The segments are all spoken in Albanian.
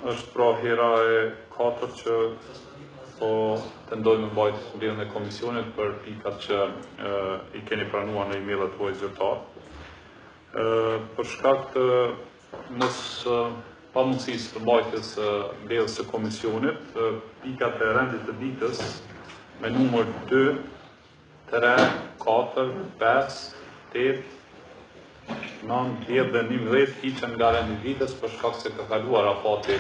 është pra hera e 4 që po tendojmë mbajtë mbjelljen e komisionit për pikat që I keni pranuar në email-at tuaj zyrtar. Për shkak të pamundësisë të mbajtjes mbjelljes së komisionit, pikat e rendit të ditës me numër 2, 3, 4, 5, 8, 9, 10 dhe 11 hiqen nga rendi ditës për shkak se ka kaluar afati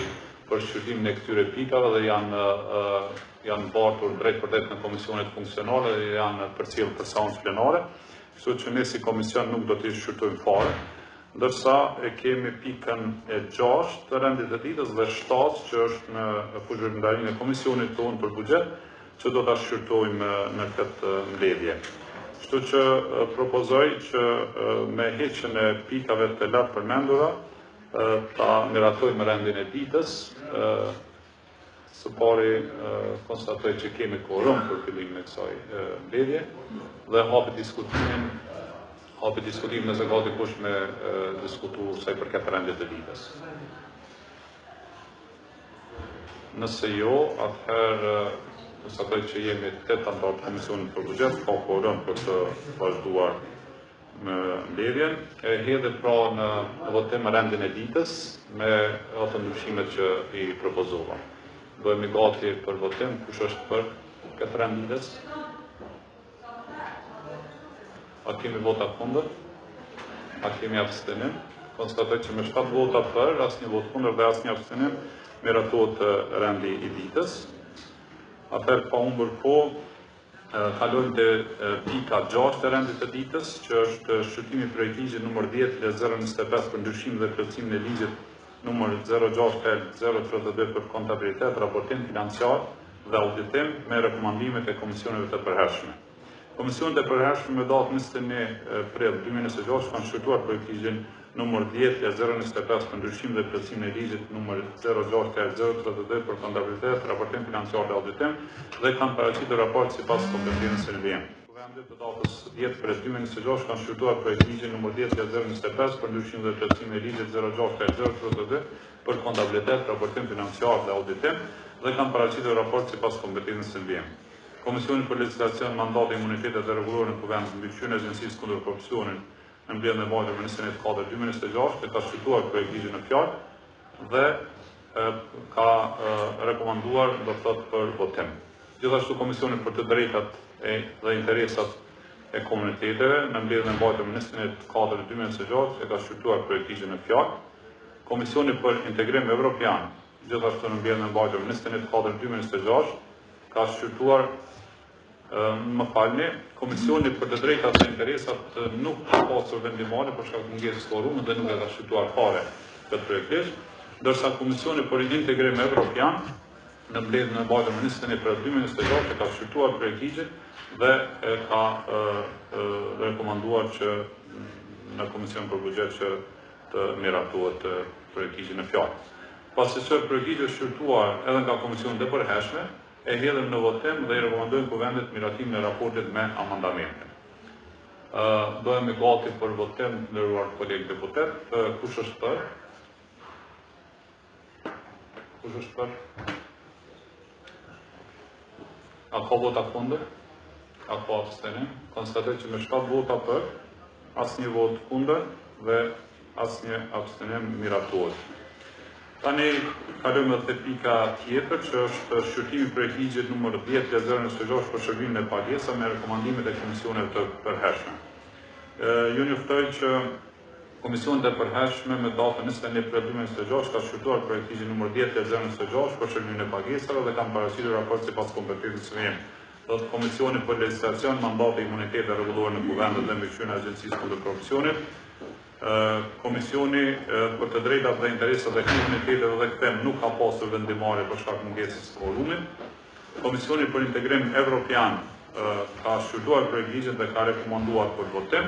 për shqyrtimin e këtyre pikave dhe janë bartur drejt për drejt në komisionet funksionale dhe janë përcjellë për seancë plenare, kështu që ne si komision nuk do t'i shqyrtojmë fare, ndërsa e kemi pikën e 6 të rendit të ditës dhe 7 që është në fushëndarinë e komisionit tonë për buxhet, që do t'a shqyrtojmë në këtë mbledhje. Kështu që propozoj që me heqjen e pikave të lartë përmendura ta miratojmë rendin e ditës. Së pari konstatoj që kemi quorum për fillimin e kësaj mbledhje dhe hapi diskutimin nëse ka dikush me diskutu sa I përket rendit të ditës. Nëse jo, atëherë konstatoj që jemi 8 anëtar të Komisionit për Buxhet, ka quorum për të vazhduar me mbledhjen. E hedhë pra në votim rendin e ditës me ato ndryshimet që I propozova. Bëhemi gati për votim, kush është për këtë rend ditës? A kemi vota kundër? A kemi abstenim? Konstatoj që me 7 vota për, asnjë vot kundër dhe asnjë abstenim, miratohet rendi I ditës. Atëherë pa humbur kohë, kalojmë te pika 6 të rendit të ditës, që është shqyrtimi projektligjit numër 10/025 për ndryshimin dhe plotësimin e ligjit numër 06/032 për kontabilitet, raportim financiar dhe auditim me rekomandimet e komisioneve të përhershme. Komisionet e përhershme me datë 21 prill 2026 kanë shqyrtuar projektligjin numër 10/025 për ndryshimin dhe plotësimin e ligjit numër 06/032 për kontabilitet, raportim financiar dhe auditim dhe kanë paraqitur raport sipas kompetencës së NVM. Vendet të datës 10 prill 2026 kanë shqyrtuar projektligjin numër 10/025 për ndryshimin dhe plotësimin e ligjit 06/032 për kontabilitet, raportim financiar dhe auditim dhe kanë paraqitur raport sipas kompetencës së NVM. Komisioni për Legjislacion, Mandat dhe Imunitetet dhe Rregulloren e Kuvendit mbikëqyrjen e Agjencisë kundër korrupsionit në mbledhjen e mbajtur me 24/2026 e ka shqyrtuar projektligjin në fjalë dhe ka rekomanduar do thotë për votim. Gjithashtu Komisioni për të drejtat dhe interesat e komuniteteve në mbledhjen e mbajtur me 24/2026 e ka shqyrtuar projektligjin në fjalë. Komisioni për Integrim Evropian, gjithashtu në mbledhjen e mbajtur me 24/2026 ka shqyrtuar Komisioni për të drejtat dhe interesat nuk ka pasur vendimare për shkak të mungesës quorumit dhe nuk e ka shqyrtuar fare këtë projektligj, ndërsa Komisioni për Integrim Evropian në mbledhjen e mbajtur me 21/2026 e ka shqyrtuar projektligjin dhe e ka rekomanduar që në Komision për Buxhet që të miratohet projektligji në fjalë. Pasi që projektligji është shqyrtuar edhe nga komisionet e përhershme, e hedhëm në votim dhe I rekomandojmë Kuvendit miratimin e raportit me amandamente. Bëhemi gati për votim, nderuar kolegë deputet. Kush është për? Kush është për? A ka vota kundër? A ka abstenim? Konstatoj që me 7 vota për, asnjë vot kundër dhe asnjë abstenim miratohet. Tani kalojmë te pika tjetër që është shqyrtimi projektligjit numër 10/026 për shërbimin e pagesave me rekomandimet e komisioneve të përhershme. Ju njoftoj që komisionet e përhershme me datën 21 prill 2026 ka shqyrtuar projektligjin numër 10/026 për shërbimin e pagesave dhe kanë paraqitur raport sipas kompetencës së NVM. Komisioni për Legjislacion, Mandat dhe Imunitet dhe Rregulloren e Kuvendit dhe mbikëqyrjen e Agjencisë kundër korrupsionit. Komisioni për të drejtat dhe interesat e komuniteteve dhe këtem nuk ka pasur vendimare për shkak mungesës së quorumit. Komisioni për Integrim Evropian ka shqyrtuar projektligjin dhe ka rekomanduar për votim.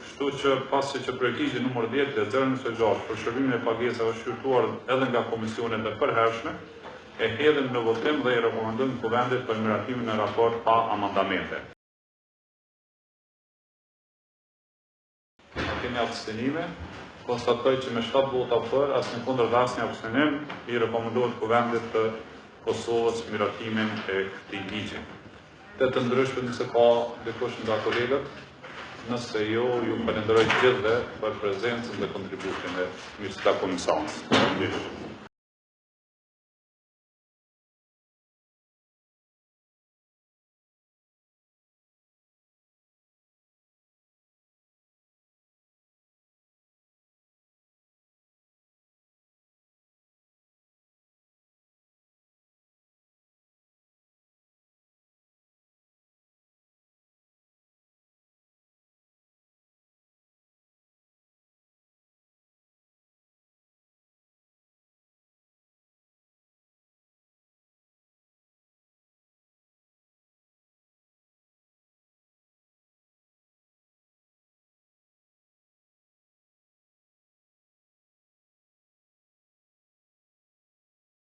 Kështu që pasi që projektligji numër 10/026 për shërbimin e pagesave është shqyrtuar edhe nga komisionet e përhershme, e hedhëm në votim dhe I rekomandojmë Kuvendit për miratimin e raport pa amandamente. Kemi abstenime, Konstatoj që me 7 vota për, asnjë kundër dhe asnjë abstenim, i rekomendohet Kuvendit të Kosovës miratimin e këtij ligji. Të ndryshme nëse ka dikush nga kolegët, nëse jo, ju falenderoj gjithëve për prezencën dhe kontributin e mirësisë komisionit.